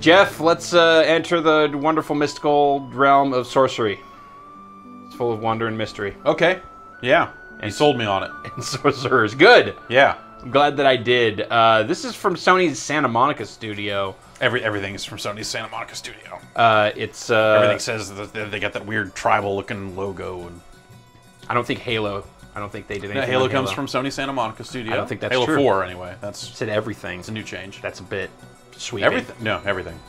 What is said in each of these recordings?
Jeff, let's enter the wonderful mystical realm of sorcery. It's full of wonder and mystery. Okay. Yeah. You sold me on it. And sorcerers. Good. Yeah. I'm glad that I did. This is from Sony's Santa Monica studio. Everything is from Sony's Santa Monica studio. It's everything says that they got that weird tribal-looking logo. And I don't think Halo. I don't think they did anything. Halo comes from Sony Santa Monica studio. I don't think that's Halo true. 4 anyway. That's said everything. It's a new change. That's a bit sweet. Everything. No, everything.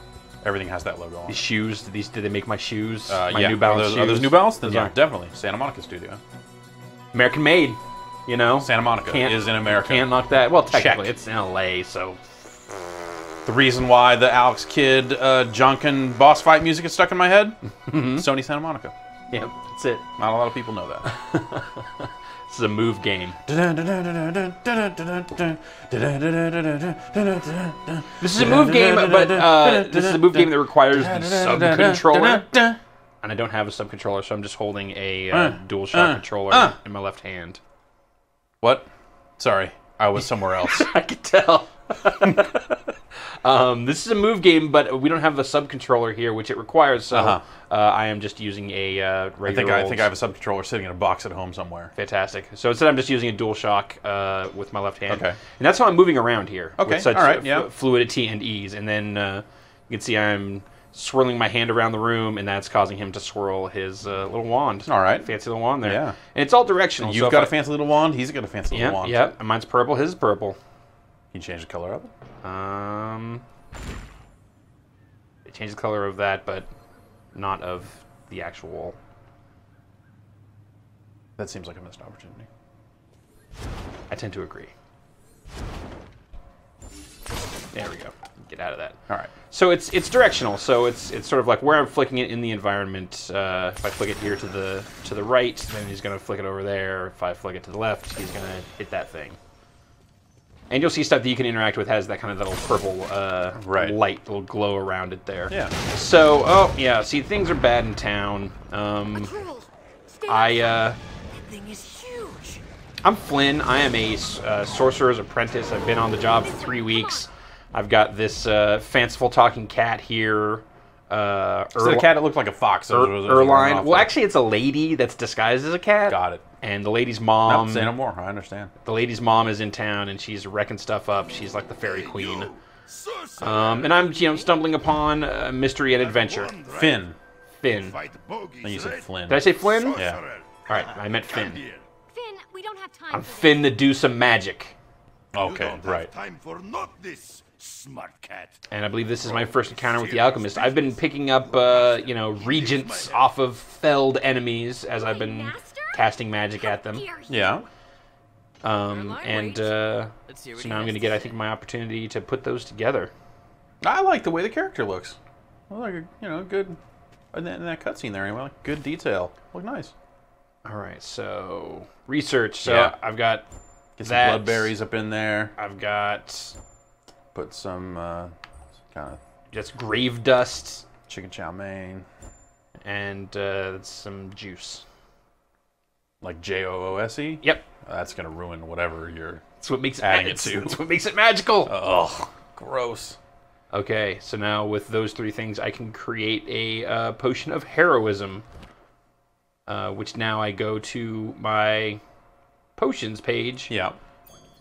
Everything has that logo on. These shoes. Did they make my shoes? My yeah. New Balance shoes. Are those New Balance? Those yeah. are definitely Santa Monica studio. American made. You know, Santa Monica is in America. Can't knock that. Well, technically, Check. it's in LA, so. The reason why the Alex Kidd Junkin boss fight music is stuck in my head? Sony Santa Monica. Yep, that's it. Not a lot of people know that. This is a move game. This is a move game, but this is a move game that requires the sub-controller. And I don't have a sub-controller, so I'm just holding a DualShock controller in my left hand. What? Sorry, I was somewhere else. I could tell. This is a move game, but we don't have a sub-controller here, which it requires, so I am just using a regular I think I have a sub-controller sitting in a box at home somewhere. Fantastic. So instead I'm just using a DualShock with my left hand. Okay. And that's how I'm moving around here. Okay, with such all right, yeah. fluidity and ease. And then you can see I'm swirling my hand around the room, and that's causing him to swirl his little wand. All right. Fancy little wand there. Yeah. And it's all directional. You've got a fancy little wand, he's got a fancy little wand. Yeah, and mine's purple, his is purple. Can you change the color of it? They changed the color of that, but not of the actual. That seems like a missed opportunity. I tend to agree. There we go. Get out of that. All right. So it's directional. So it's sort of like where I'm flicking it in the environment. If I flick it here to the right, then he's going to flick it over there. If I flick it to the left, he's going to hit that thing. And you'll see stuff that you can interact with has that kind of little purple light, little glow around it there. Yeah. So, oh yeah, see, things are bad in town. That thing is huge. I'm Flynn. I am a sorcerer's apprentice. I've been on the job for 3 weeks. I've got this fanciful talking cat here. So the cat that looked like a fox. Erline. Well, actually, it's a lady that's disguised as a cat. Got it. And the lady's mom. No, say no more. I understand. The lady's mom is in town, and she's wrecking stuff up. She's like the fairy queen. And I'm, stumbling upon mystery and adventure. Finn. Finn. And you said Flynn. Did I say Flynn? Yeah. All right, I meant Finn. Finn, we don't have time. I'm Finn to do some magic. Okay, right. Time for not this, smart cat. And I believe this is my first encounter with the alchemist. I've been picking up, regents off of felled enemies as I've been casting magic at them. Yeah. So now I'm going to get, I think, my opportunity to put those together. I like the way the character looks. I like, good. In that cutscene there, anyway, like good detail. Look nice. All right, so research. So Yeah. I've got Get some blood berries up in there. I've got Put some kind of just grave dust chicken chow mein. and some juice. Like JOOSE? Yep. That's gonna ruin whatever you're That's what makes adding it to. That's what makes it magical. Ugh, gross. Okay, so now with those three things, I can create a potion of heroism, which now I go to my potions page. Yeah.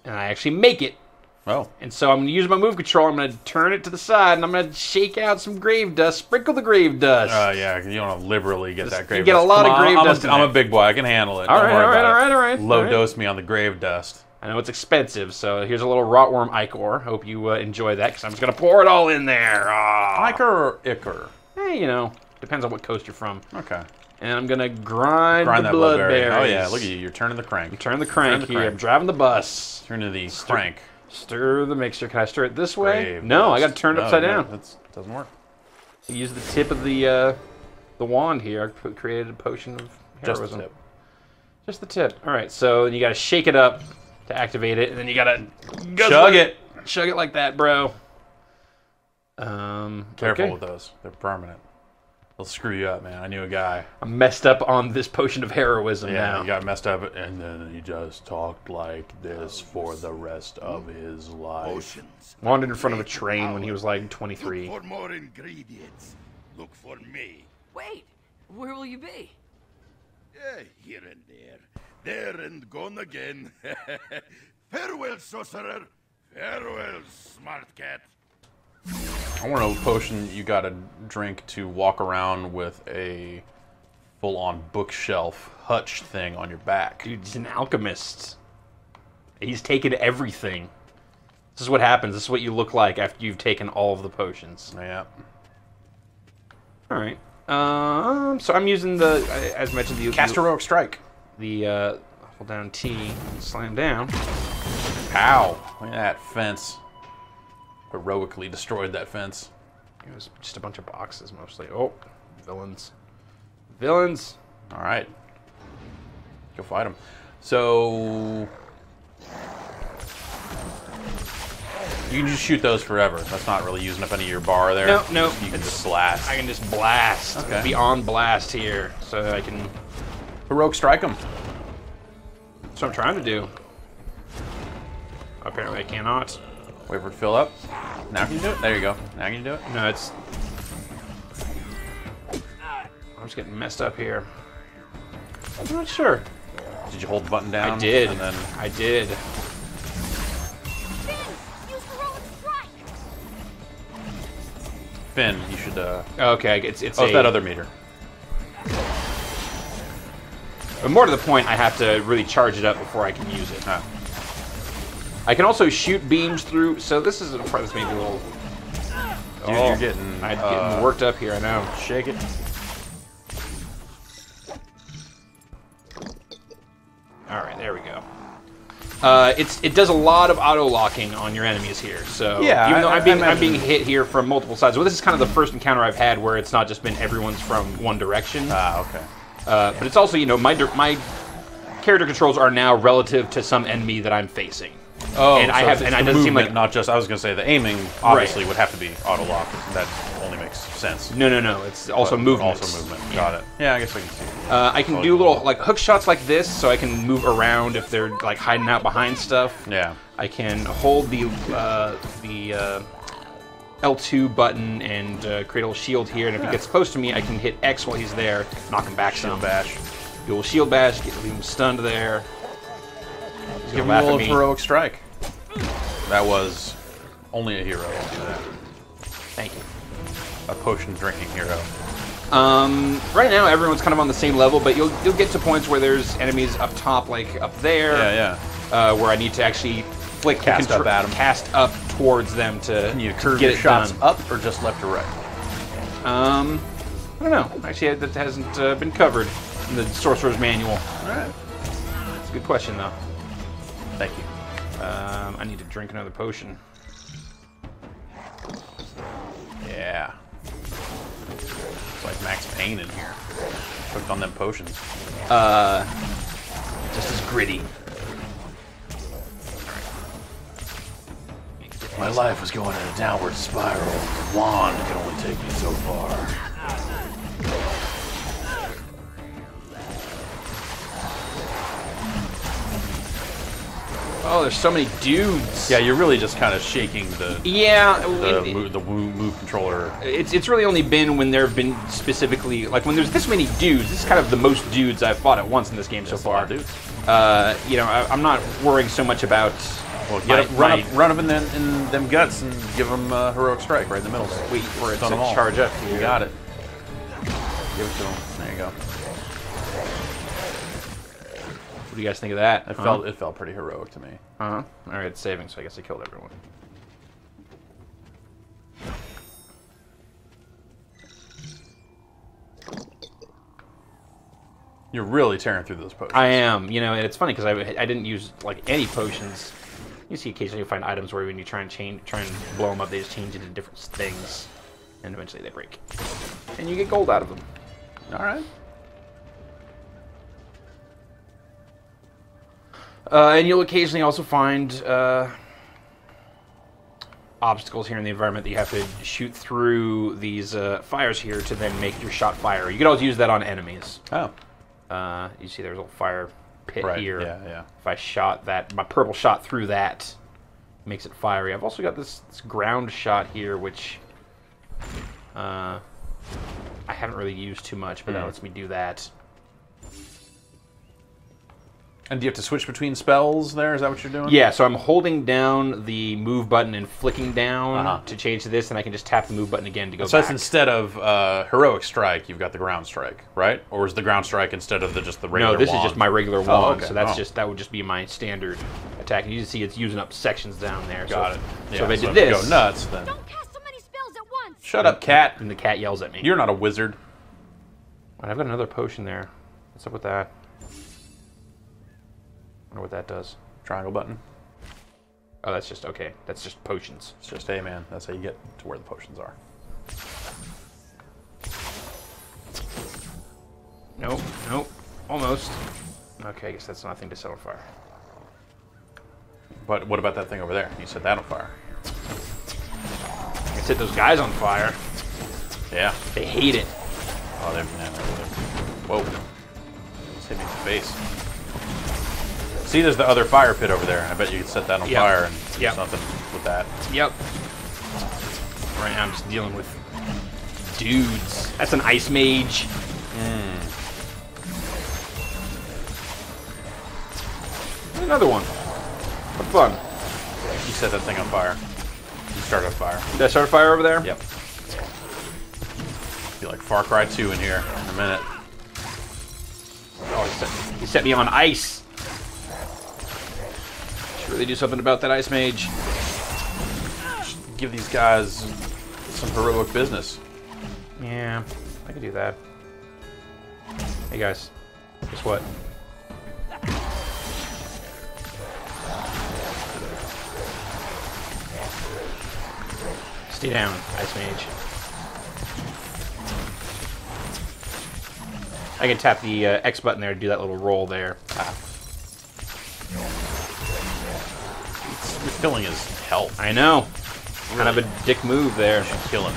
And I actually make it. Oh. And so I'm going to use my move control. I'm going to turn it to the side, and I'm going to shake out some grave dust, sprinkle the grave dust. Yeah, you want to liberally get that grave get dust. a lot of grave dust in I'm there. a big boy. I can handle it. All Don't right, worry all right, about all it. right, all right. Low all right. dose me on the grave dust. I know it's expensive, so here's a little rotworm ichor. Hope you enjoy that, because I'm just going to pour it all in there. Ichor or ichor? Hey, depends on what coast you're from. Okay. And I'm going to grind the that bloodberries. Oh, yeah, look at you. You're turning the crank. Turn the crank here. I'm driving the bus. Turn to the crank. Stir the mixture. Can I stir it this way? Grave No, I dust. got to turn it upside down. That doesn't work. Use the tip of the wand here. I created a potion of heroism. Just the tip. Just the tip. All right, so you got to shake it up to activate it, and then you got to Chug it. Chug it like that, bro. Careful okay. with those. They're permanent. They'll screw you up, man. I knew a guy. I'm messed up on this potion of heroism Yeah, now. he got messed up, and then he just talked like this for the rest of his life. Potions. Wandered in front of a train when he was like Look 23. for more ingredients. Look for me. Wait, where will you be? Here and there. There and gone again. Farewell, sorcerer. Farewell, smart cat. I want to know what potion you got to drink to walk around with a full-on bookshelf hutch thing on your back. Dude, he's an alchemist. He's taken everything. This is what happens. This is what you look like after you've taken all of the potions. Yeah. All right. So I'm using the, as mentioned, the Cast Heroic Strike. The hold down T, slam down. Ow! Look at that fence. Heroically destroyed that fence. It was just a bunch of boxes mostly. Oh, villains. Villains. All right. Go fight them. So you can just shoot those forever. That's not really using up any of your bar there. No. You can just blast. I can just blast. Okay. Beyond blast here, so that I can. Heroic Strike them. That's what I'm trying to do. Apparently I cannot. Wait for it to fill up. Now can you do it? There you go. Now can you do it? No, it's. I'm just getting messed up here. I'm not sure. Did you hold the button down? I did. And then I did. Finn, use heroic strike. Finn, you should. Okay, it's Oh, it's that other meter. But more to the point, I have to really charge it up before I can use it. Ah. I can also shoot beams through. So this is a part that's maybe a little. Dude, you're getting. I'm getting worked up here. I know. Shake it. All right, there we go. It does a lot of auto locking on your enemies here. So Yeah, even though I I'm being hit here from multiple sides. Well, this is kind of the first encounter I've had where it's not just been everyone's from one direction. Ah, okay. But it's also, you know, my character controls are now relative to some enemy that I'm facing. Oh, and so I have, it's and the it doesn't seem movement, like not just. I was going to say the aiming obviously would have to be auto lock. That only makes sense. no. It's also But movement. Also movement. Got it. Yeah, I guess I can see. I can do little like hook shots like this, so I can move around if they're like hiding out behind stuff. Yeah. I can hold the L2 button and create a little shield here, and if he gets close to me, I can hit X while he's there, knock him back some. Shield bash. Do a little shield bash, leave him stunned there. He's Give him gonna a laugh little at me. heroic strike. That was only a hero can do that. Thank you. A potion drinking hero. Right now everyone's kind of on the same level, but you'll get to points where there's enemies up top, like up there. Yeah. Where I need to actually flick Cast up at 'em. cast up towards them to Can you curve get your it shots done. up or just left or right? I don't know. Actually, that hasn't been covered in the Sorcerer's Manual. All right. It's a good question, though. Thank you. I need to drink another potion. Yeah. It's like Max Payne in here. Cooked on them potions. Just as gritty. My life was going in a downward spiral. The wand can only take me so far. Oh, there's so many dudes. Yeah, you're really just kind of shaking the Yeah. move controller. It's really only been when there have been specifically, like when there's this many dudes, this is kind of the most dudes I've fought at once in this game so far. Dude. You know, I'm not worrying so much about Well, run up in them guts and give them a heroic strike right in the middle there. wait for it Stun to 'em all. charge up here. You got it. Give it to them. There you go. What do you guys think of that? It felt pretty heroic to me. All right, it's saving, so I guess I killed everyone. You're really tearing through those potions. I am, you know, and it's funny because I didn't use like any potions. You see, occasionally you find items where when you try and blow them up, they just change into different things, and eventually they break, and you get gold out of them. All right. And you'll occasionally also find obstacles here in the environment that you have to shoot through these fires here to then make your shot fire. You could always use that on enemies. Oh. You see there's a little fire pit Right, here. yeah. If I shot that, my purple shot through that makes it fiery. I've also got this ground shot here, which I haven't really used too much, but that lets me do that. And do you have to switch between spells there? Is that what you're doing? Yeah, so I'm holding down the move button and flicking down to change to this, and I can just tap the move button again to go So back. that's instead of heroic strike, you've got the ground strike, right? Or is the ground strike instead of just the regular No, this wand? is just my regular wand, okay. so that's that would just be my standard attack. And you can see it's using up sections down there. Got it. So if I did you this, go nuts, then... Don't cast so many spells at once. Shut up, cat. and the cat yells at me. You're not a wizard. I've got another potion there. What's up with that? I wonder what that does. Triangle button. Oh, that's just, okay. That's just potions. It's just, hey, man, that's how you get to where the potions are. Nope, nope. Almost. Okay, I guess that's nothing to set on fire. But what about that thing over there? You set that on fire. I can set those guys on fire. Yeah. They hate it. Oh, they're... Whoa. Just hit me in the face. See, there's the other fire pit over there. I bet you could set that on fire and do something with that. Yep. Right now I'm just dealing with dudes. That's an ice mage. Another one. What fun. You set that thing on fire. You start on fire. Did I start a fire over there? Yep. Be like Far Cry 2 in here in a minute. Oh, he set me on ice. Should really do something about that ice mage. Give these guys some heroic business. Yeah, I could do that. Hey guys, guess what? Stay down, ice mage. I can tap the X button there to do that little roll there. You're filling his health. I know. Kind of a dick move there. Kill him.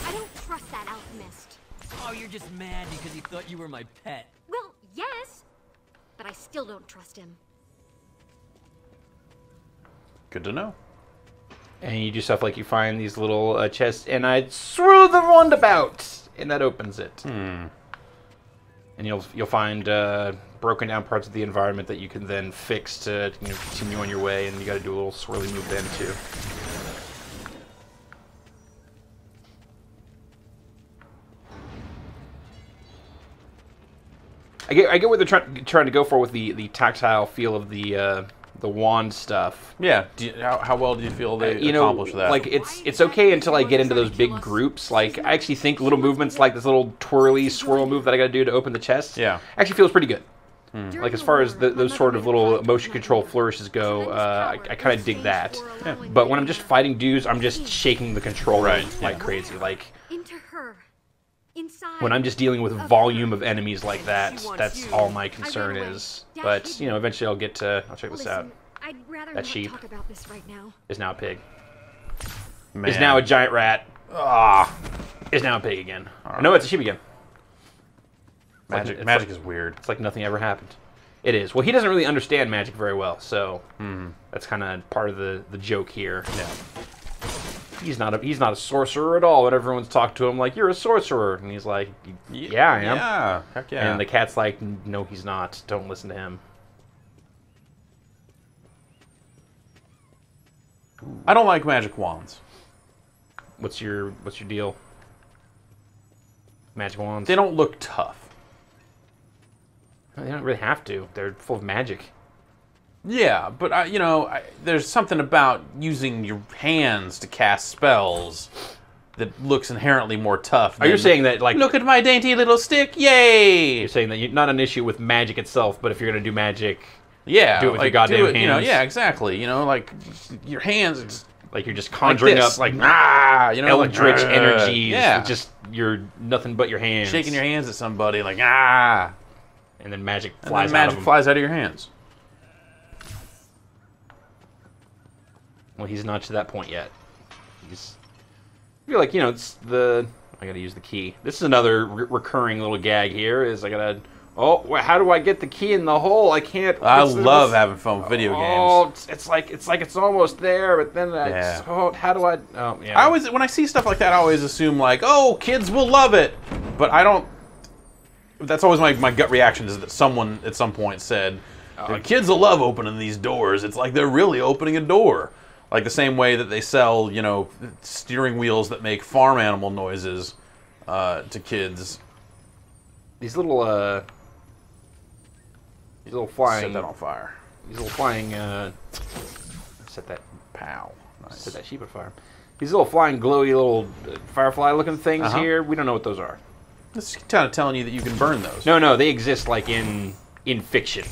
I don't trust that alchemist. Oh, you're just mad because he thought you were my pet. Well, yes, but I still don't trust him. Good to know. And you do stuff like you find these little chests, and I throw the roundabout, and that opens it. And you'll find broken down parts of the environment that you can then fix to continue on your way, and you got to do a little swirly move then too. I get what they're trying to go for with the tactile feel of the wand stuff. Yeah. How well do you feel they accomplish that? Like it's okay until I get into those big groups. Like I actually think little movements like this little twirly swirl move that I got to do to open the chest. Yeah. Actually feels pretty good. Like as far as those sort of little motion control flourishes go, I kind of dig that. Yeah. But when I'm just fighting dudes, I'm just shaking the controller like crazy. Like Into her. Inside. when I'm just dealing with volume of enemies like that, that's all my concern is. But eventually I'll check this out. I'd rather That not sheep. talk about this right now. Is now a pig. Man. Is now a giant rat. Is now a pig again. No, it's a sheep again. Magic is weird. It's like nothing ever happened. It is. Well, he doesn't really understand magic very well, so that's kind of part of the joke here. Yeah. He's not a sorcerer at all. But everyone's talked to him like, "You're a sorcerer," and he's like, "Yeah, I am." Yeah. Heck yeah. And the cat's like, "No, he's not. Don't listen to him." I don't like magic wands. What's your deal? Magic wands? They don't look tough. They don't really have to. They're full of magic. Yeah, but there's something about using your hands to cast spells that looks inherently more tough. Are you saying that, like, look at my dainty little stick, yay? You're saying that you're not an issue with magic itself, but if you're gonna do magic, Yeah, do it with your goddamn hands. yeah, exactly. Like your hands, like you're just conjuring this, up like eldritch eldritch energies. Yeah, with just you're nothing but your hands, shaking your hands at somebody, like and then magic flies out of them. flies out of your hands. Well, he's not to that point yet. He's... I feel like, you know, it's the... I gotta use the key. This is another recurring little gag here, is I gotta... Oh, how do I get the key in the hole? I can't... I love having fun with video games. It's like it's almost there, but then how do I... Oh, yeah. I always, when I see stuff like that, I always assume like, oh, kids will love it. But I don't... That's always my gut reaction, is that someone at some point said, kids will love opening these doors. It's like they're really opening a door. Like the same way that they sell, you know, steering wheels that make farm animal noises to kids. These little flying... Set that on fire. These little flying... set that... Pow. Nice. Set that sheep on fire. These little flying, glowy little firefly-looking things here, we don't know what those are. It's kind of telling you that you can burn those. No, they exist like in fiction.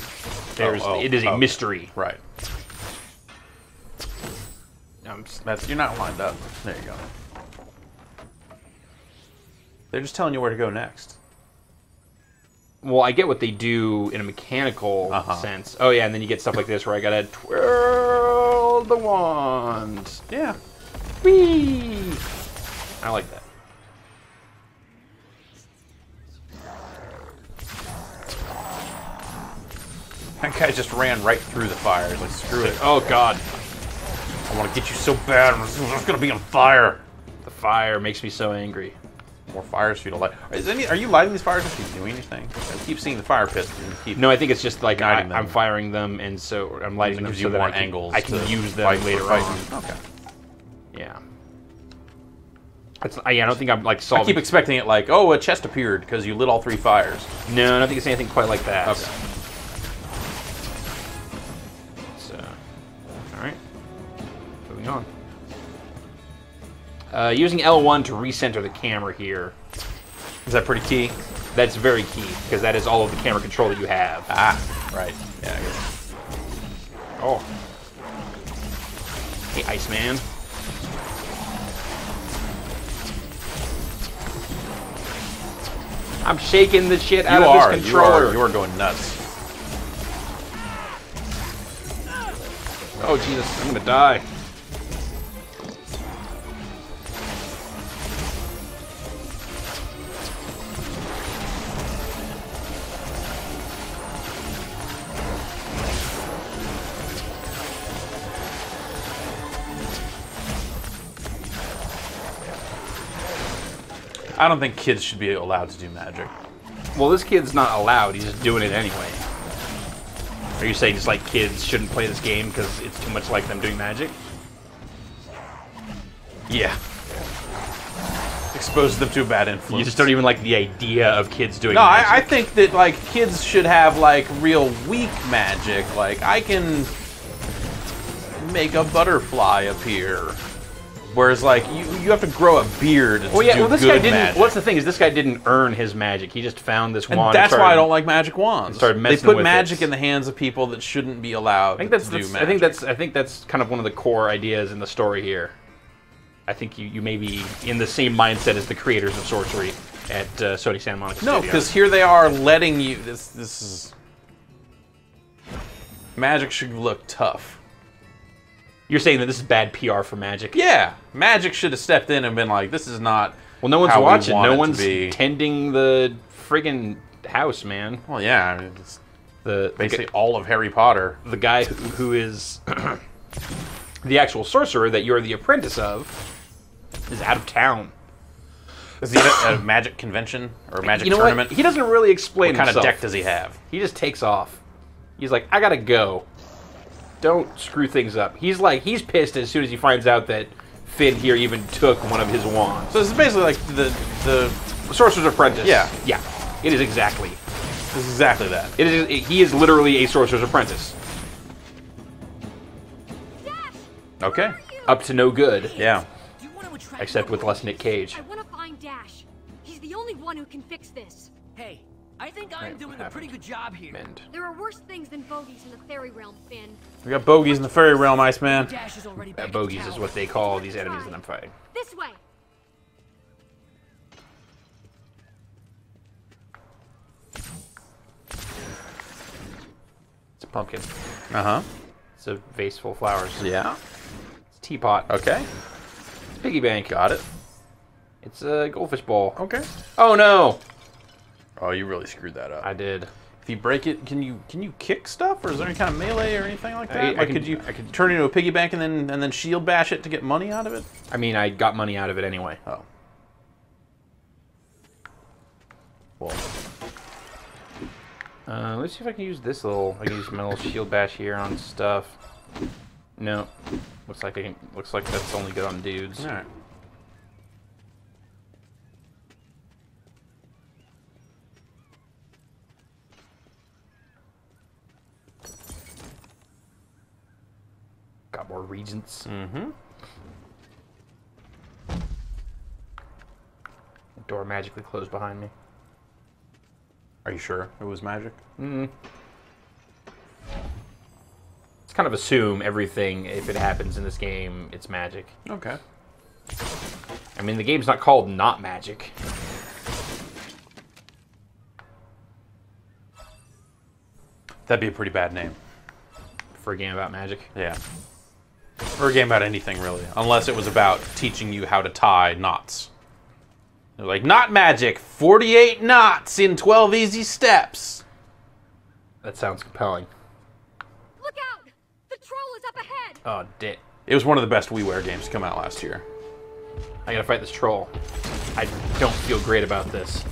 It is a mystery. Right. You're not lined up. There you go. They're just telling you where to go next. Well, I get what they do in a mechanical sense. Oh yeah, and then you get stuff like this where I gotta twirl the wand. Yeah. Whee! I like that. That guy just ran right through the fire. He's like, screw it. Oh god. I want to get you so bad. I'm just going to be on fire. The fire makes me so angry. More fires for you to light. Are you lighting these fires or keep doing anything? I keep seeing the fire pits. And keep No, I think it's just like igniting them. I'm firing them, and so I'm lighting them so that I can use them later on. Okay. Yeah. I don't think I'm like solving... I keep expecting it like, oh, a chest appeared because you lit all 3 fires. No, I don't think it's anything quite like that. Okay. So, alright. Moving on. Using L1 to recenter the camera here. Is that pretty key? That's very key, because that is all of the camera control that you have. Ah, right. Yeah, I guess. Oh. Hey, Iceman. I'm shaking the shit out of this controller. You are going nuts. Oh, Jesus, I'm gonna die. I don't think kids should be allowed to do magic. Well, this kid's not allowed. He's just doing it anyway. Are you saying just like kids shouldn't play this game because it's too much like them doing magic? Yeah. Expose them to a bad influence. You just don't even like the idea of kids doing No, magic. I think that like kids should have like real weak magic. Like I can make a butterfly appear. Whereas, like, you have to grow a beard to do this guy didn't. magic. What's the thing is, this guy didn't earn his magic. He just found this wand. And that's why I don't like magic wands. Started messing they put with magic it. in the hands of people that shouldn't be allowed to do magic. I think that's kind of one of the core ideas in the story here. I think you may be in the same mindset as the creators of Sorcery at Sony Santa Monica No, Studios. because here they are letting you. This is magic should look tough. You're saying that this is bad PR for Magic? Yeah, Magic should have stepped in and been like, "This is not." Well, no one's how we watching. want No it to one's be." tending the friggin' house, man. Well, yeah, I mean, it's The basically all of Harry Potter. the guy who is the actual sorcerer that you're the apprentice of is out of town. Is he at a magic convention or a magic tournament? What? He doesn't really explain What kind himself. of deck does he have? He just takes off. He's like, I gotta go. Don't screw things up. He's pissed as soon as he finds out that Finn here even took one of his wands. So this is basically like the Sorcerer's Apprentice. Yeah. Yeah. It is exactly. This is exactly that. He is literally a Sorcerer's Apprentice. Dash! Okay. Up to no good. Yeah. Do you want to attract Except with less Nick Cage. I want to find Dash. He's the only one who can fix this. Hey, I think I'm doing a pretty good job here. Mend. There are worse things than bogeys in the fairy realm, Finn. We got bogeys in the fairy realm, Iceman. Dash is already back at Bogeys the is tower. what they call these enemies that I'm fighting. This way. It's a pumpkin. Uh huh. It's a vase full of flowers. Yeah. It's teapot. Okay. Piggy bank. Got it. It's a goldfish bowl. Okay. Oh no! Oh, you really screwed that up. I did. If you break it, can you kick stuff, or is there any kind of melee or anything like that? I Could you turn it into a piggy bank and then shield bash it to get money out of it? I mean, I got money out of it anyway. Oh. Well. Let's see if I can use this little. I can use my little shield bash here on stuff. No, looks like that's only good on dudes. All right. Got more regents. Mm-hmm. The door magically closed behind me. Are you sure it was magic? Mm-hmm. Let's kind of assume everything, if it happens in this game, it's magic. Okay. I mean, the game's not called Not Magic. That'd be a pretty bad name. For a game about magic. Yeah. Or a game about anything, really. Unless it was about teaching you how to tie knots. They're like, knot magic, 48 knots in 12 easy steps. That sounds compelling. Look out! The troll is up ahead! Oh, dit. It was one of the best WiiWare games to come out last year. I gotta fight this troll. I don't feel great about this.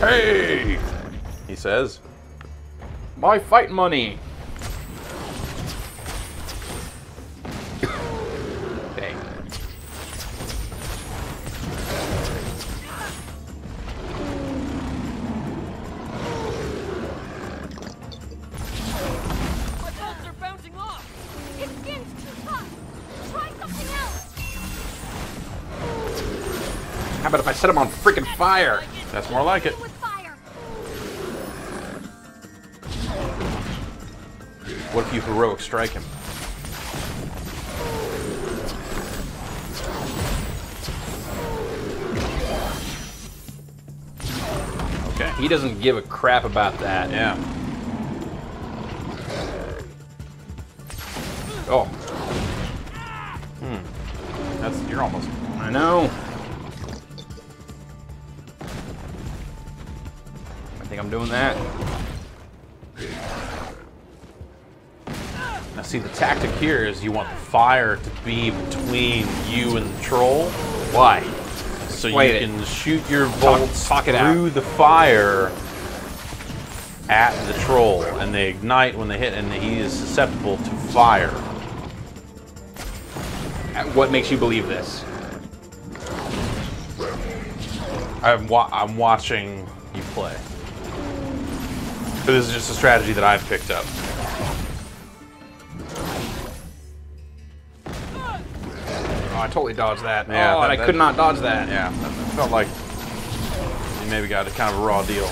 Hey! He says. My fight money! Bang. My bolts are bouncing off. His skin's too tough! Try something else! How about if I set him on freaking fire? That's more like it. With fire! What if you heroic strike him? Okay. He doesn't give a crap about that. Yeah. Oh, You're almost. I know. I think I'm doing that. Now, see, the tactic here is you want the fire to be between you and the troll. Why? So Explain you it. can shoot your bolts talk it out. through the fire at the troll, and they ignite when they hit, and he is susceptible to fire. What makes you believe this? I'm watching you play. But this is just a strategy that I've picked up. Oh, I totally dodged that. Yeah, oh, and I could not dodge that. Yeah, that felt like you maybe got a kind of a raw deal.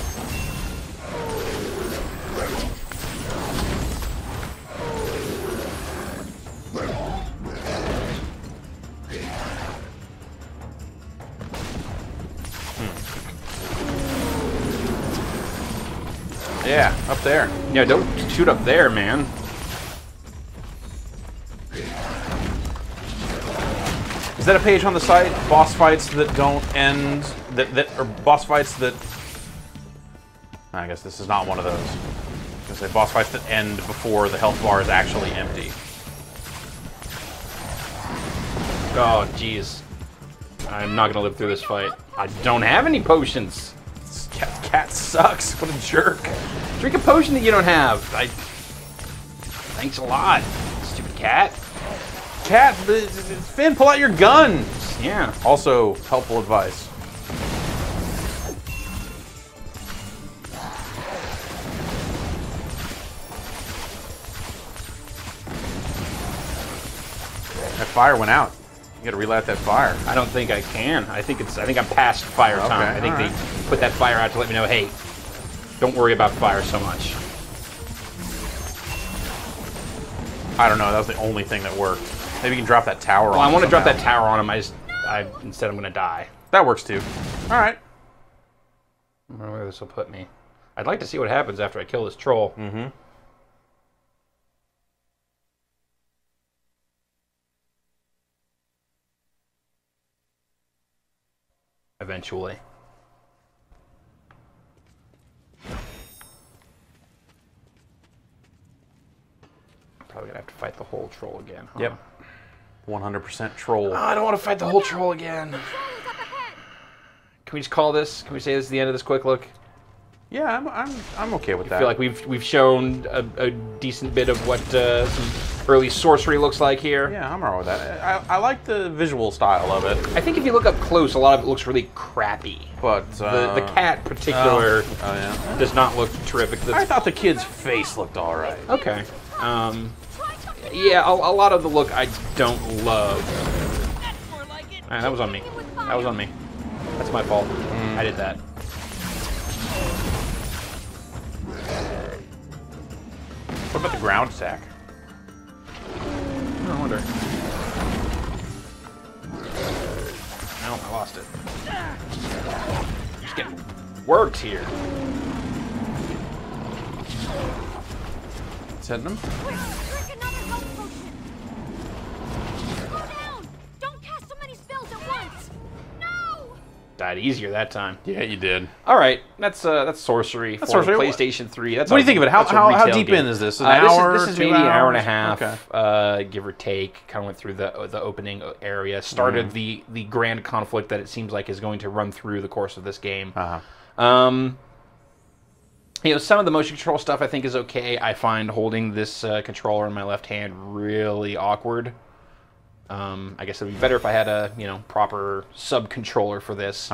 Yeah, up there. Yeah, don't shoot up there, man. Is that a page on the site? Boss fights that don't end, or boss fights that... I guess this is not one of those. I was gonna say boss fights that end before the health bar is actually empty. Oh, jeez. I'm not gonna live through this fight. I don't have any potions. Cat sucks. What a jerk. Drink a potion that you don't have. Thanks a lot, stupid cat. Cat, Finn, pull out your gun. Yeah. Also, helpful advice. That fire went out. You gotta relight that fire. I don't think I can. I think I'm past fire time. Okay, I think all right. they put that fire out to let me know, hey, don't worry about fire so much. I don't know. That was the only thing that worked. Maybe you can drop that tower on Well, I him want to drop that somehow. tower on him. Instead I'm gonna die. That works too. All right. I don't know where this will put me. I'd like to see what happens after I kill this troll. Mm-hmm. eventually. Probably gonna have to fight the whole troll again, huh? Yep. 100% troll. Oh, I don't want to fight the whole troll again. Can we just call this? Can we say this is the end of this quick look? Yeah, I'm okay with that. I feel like we've shown a decent bit of what some early sorcery looks like here. Yeah, I'm alright with that. I like the visual style of it. I think if you look up close, a lot of it looks really crappy. But the cat in particular does not look terrific. I thought the kid's face looked alright. Okay. Yeah, a lot of the look I don't love. Man, that was on me. That was on me. That's my fault. I did that. What about the ground attack? I wonder. No, I lost it. Just getting worked here. It's hitting him. Drink another health potion. Slow down. Don't cast so many spells at once. No. Died easier that time. Yeah, you did. All right, that's sorcery for sorcery. PlayStation 3. That's What do you think of it? How deep game. in is this? An hour? This is 2 maybe an hour and a hours? half, Okay. give or take. Kind of went through the opening area, started the grand conflict that it seems like is going to run through the course of this game. You know, some of the motion control stuff I think is okay. I find holding this controller in my left hand really awkward. I guess it'd be better if I had a proper sub controller for this.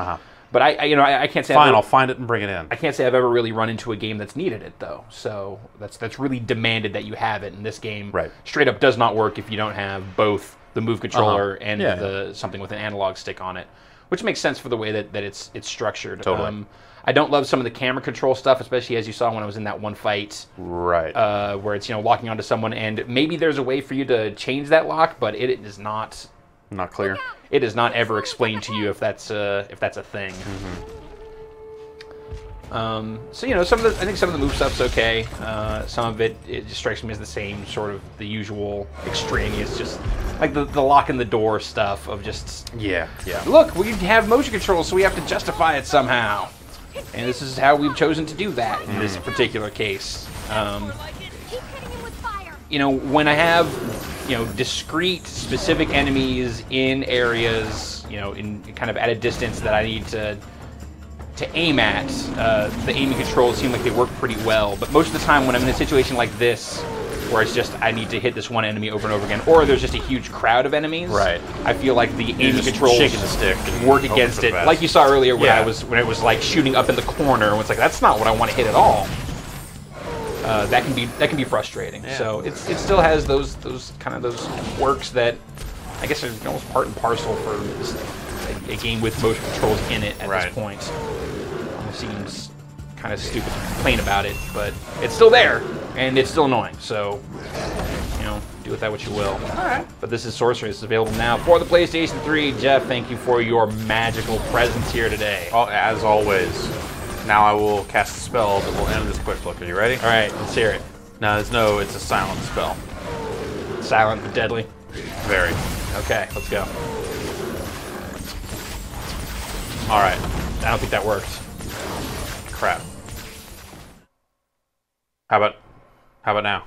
But I can't say. Fine, I'll find it and bring it in. I can't say I've ever really run into a game that's needed it though. So that's really demanded that you have it. And this game straight up does not work if you don't have both the move controller and something with an analog stick on it, which makes sense for the way that it's structured. Totally. I don't love some of the camera control stuff, especially as you saw when I was in that one fight. Right. Where it's locking onto someone, and maybe there's a way for you to change that lock, but it is not. Not clear. It is not ever explained to you if that's a thing. So I think some of the move stuff's okay. Some of it just strikes me as the same sort of the usual extraneous, just like the lock in the door stuff of just Look, we have motion control, so we have to justify it somehow, and this is how we've chosen to do that in this particular case. Keep hitting him with fire. When I have discrete specific enemies in areas in kind of at a distance that I need to aim at, the aiming controls seem like they work pretty well. But most of the time when I'm in a situation like this, where it's just I need to hit this one enemy over and over again, or there's just a huge crowd of enemies, I feel like the aiming controls shaking the stick and work against it. Like you saw earlier when it was like shooting up in the corner, and it's like that's not what I want to hit at all. That can be frustrating. So it still has those quirks that I guess are almost part and parcel for a game with motion controls in it at this point. It seems kind of stupid to complain about it, but it's still there and it's still annoying. So do with that what you will. All right. But this is Sorcery. This is available now for the PlayStation 3. Jeff, thank you for your magical presence here today. Oh, as always. Now I will cast a spell that will end this quick look. Are you ready? All right, let's hear it. No, it's a silent spell. Silent but deadly. Very. Okay, let's go. All right. I don't think that worked. Crap. How about now?